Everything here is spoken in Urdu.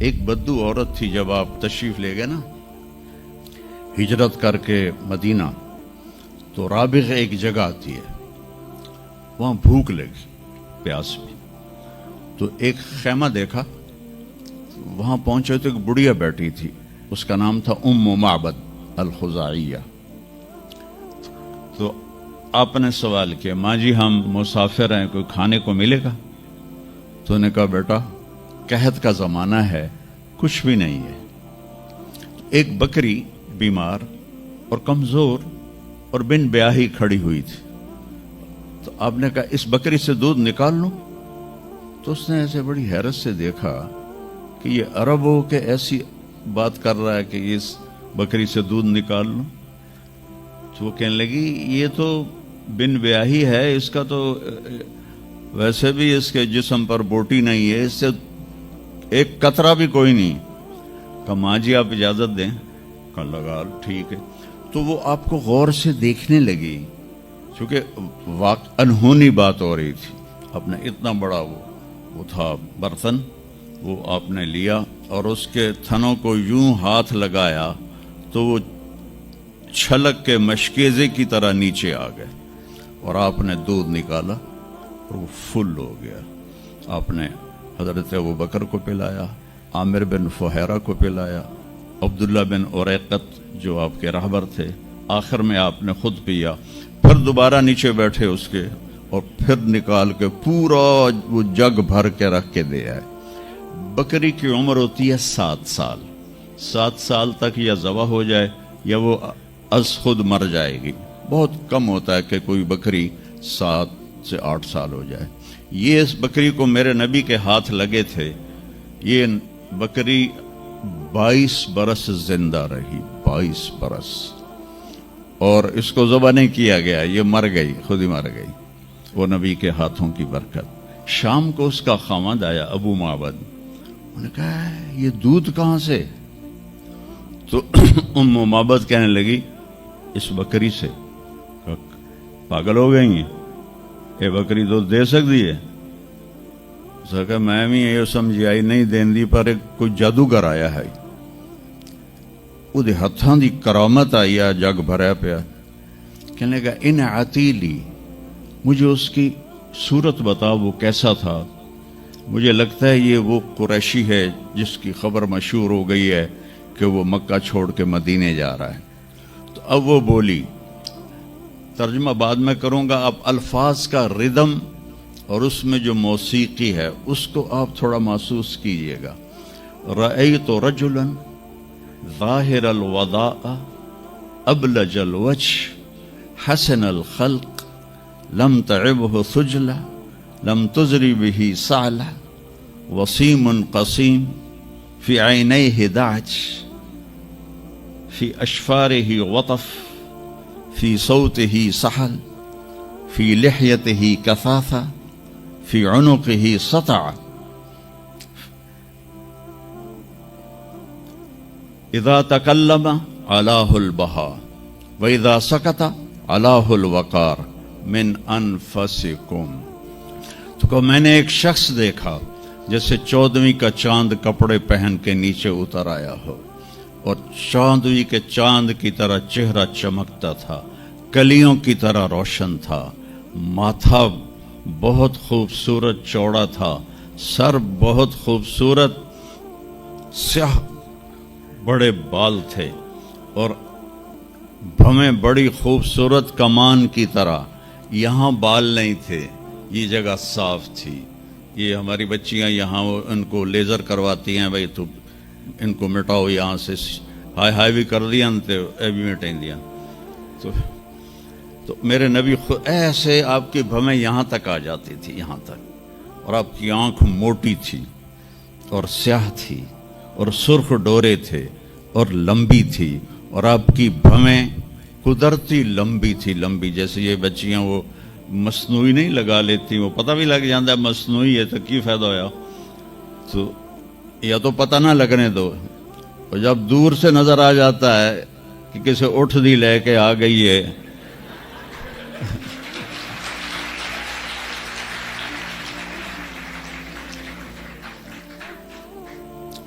ایک بدو عورت تھی جب آپ تشریف لے گئے نا ہجرت کر کے مدینہ، تو رابغ ایک جگہ آتی ہے، وہاں بھوک لگی، پیاس بھی، تو ایک خیمہ دیکھا، وہاں پہنچے تو ایک بڑھیا بیٹھی تھی، اس کا نام تھا ام معبد الخزاعیہ۔ تو آپ نے سوال کیا، ماں جی ہم مسافر ہیں، کوئی کھانے کو ملے گا؟ تو نے کہا بیٹا قحط کا زمانہ ہے، کچھ بھی نہیں ہے۔ ایک بکری بیمار اور کمزور اور بن بیاہی کھڑی ہوئی تھی، تو آپ نے کہا اس بکری سے دودھ نکال لوں؟ تو اس نے ایسے بڑی حیرت سے دیکھا کہ یہ عرب ہو کے ایسی بات کر رہا ہے کہ اس بکری سے دودھ نکال لوں؟ تو وہ کہنے لگی یہ تو بن بیاہی ہے، اس کا تو ویسے بھی اس کے جسم پر بوٹی نہیں ہے، اس سے ایک قطرہ بھی کوئی نہیں۔ کہا ماں جی آپ اجازت دیں؟ کہا لگا ٹھیک ہے۔ تو وہ آپ کو غور سے دیکھنے لگی، چونکہ انہونی بات ہو رہی تھی۔ آپ نے اتنا بڑا وہ تھا برتن، وہ آپ نے لیا اور اس کے تھنوں کو یوں ہاتھ لگایا تو وہ چھلک کے مشکیزے کی طرح نیچے آ گئے، اور آپ نے دودھ نکالا اور وہ فل ہو گیا۔ آپ نے حضرت ابوبکر کو پلایا، عامر بن فہیرہ کو پلایا، عبداللہ بن اریقت جو آپ کے رہبر تھے، آخر میں آپ نے خود پیا، پھر دوبارہ نیچے بیٹھے اس کے، اور پھر نکال کے پورا وہ جگ بھر کے رکھ کے دے آئے۔ بکری کی عمر ہوتی ہے 7 سال، 7 سال تک یا ذبح ہو جائے یا وہ از خود مر جائے گی۔ بہت کم ہوتا ہے کہ کوئی بکری 7 سے 8 سال ہو جائے۔ یہ اس بکری کو میرے نبی کے ہاتھ لگے تھے، یہ بکری 22 برس زندہ رہی، 22 برس، اور اس کو ذبح نہیں کیا گیا، یہ مر گئی، خود ہی مر گئی، وہ نبی کے ہاتھوں کی برکت۔ شام کو اس کا خاوند آیا ابو معبد، انہوں نے کہا یہ دودھ کہاں سے؟ تو ام معبد کہنے لگی اس بکری سے۔ پاگل ہو گئی ہیں، یہ بکری دودھ دے سکتی ہے؟ کہ میں بھی یہ سمجھی آئی نہیں دین دی، پر کوئی جادوگر آیا ہے، وہ ہاتھاں دی کرامت آئی ہے، جگ بھریا پیا۔ کہنے لگا ان عتیلی، مجھے اس کی صورت بتا، وہ کیسا تھا؟ مجھے لگتا ہے یہ وہ قریشی ہے جس کی خبر مشہور ہو گئی ہے کہ وہ مکہ چھوڑ کے مدینے جا رہا ہے۔ تو اب وہ بولی، ترجمہ بعد میں کروں گا، آپ الفاظ کا ردم اور اس میں جو موسیقی ہے اس کو آپ تھوڑا محسوس کیجئے گا۔ رأیت رجلا ظاہر الوداء ابلج الوجه حسن الخلق لم تعبه ثجلة لم تزری به سعلة وسیم قسیم فی عینیہ دعج فی اشفارہ وطف فی صوتہ سحل فی لحیتہ کثافہ فی عنقہ سطع اذا تکلم علاہ البہاء واذا سکت علاہ الوقار من انفسکم۔ تو کہ میں نے ایک شخص دیکھا جیسے 14ویں کا چاند کپڑے پہن کے نیچے اتر آیا ہو، اور 14ویں کے چاند کی طرح چہرہ چمکتا تھا، کلیوں کی طرح روشن تھا، ماتھا بہت خوبصورت چوڑا تھا، سر بہت خوبصورت سیاہ بڑے بال تھے، اور بھویں بڑی خوبصورت کمان کی طرح، یہاں بال نہیں تھے، یہ جگہ صاف تھی۔ یہ ہماری بچیاں یہاں ان کو لیزر کرواتی ہیں، بھائی تو ان کو مٹاؤ یہاں سے، ہائی ہائی بھی کر دیا تو اے بھی مٹائیں دیا۔ تو میرے نبی خود ایسے آپ کی بھویں یہاں تک آ جاتی تھی، یہاں تک، اور آپ کی آنکھ موٹی تھی اور سیاہ تھی اور سرخ ڈورے تھے اور لمبی تھی، اور آپ کی بھویں قدرتی لمبی تھی، لمبی جیسے یہ بچیاں وہ مصنوعی نہیں لگا لیتی، وہ پتہ بھی لگ جاتا ہے مصنوعی ہے تو کی فائدہ ہویا، تو یا تو پتہ نہ لگنے دو، اور جب دور سے نظر آ جاتا ہے کہ کسی اٹھ دی لے کے آ گئی ہے،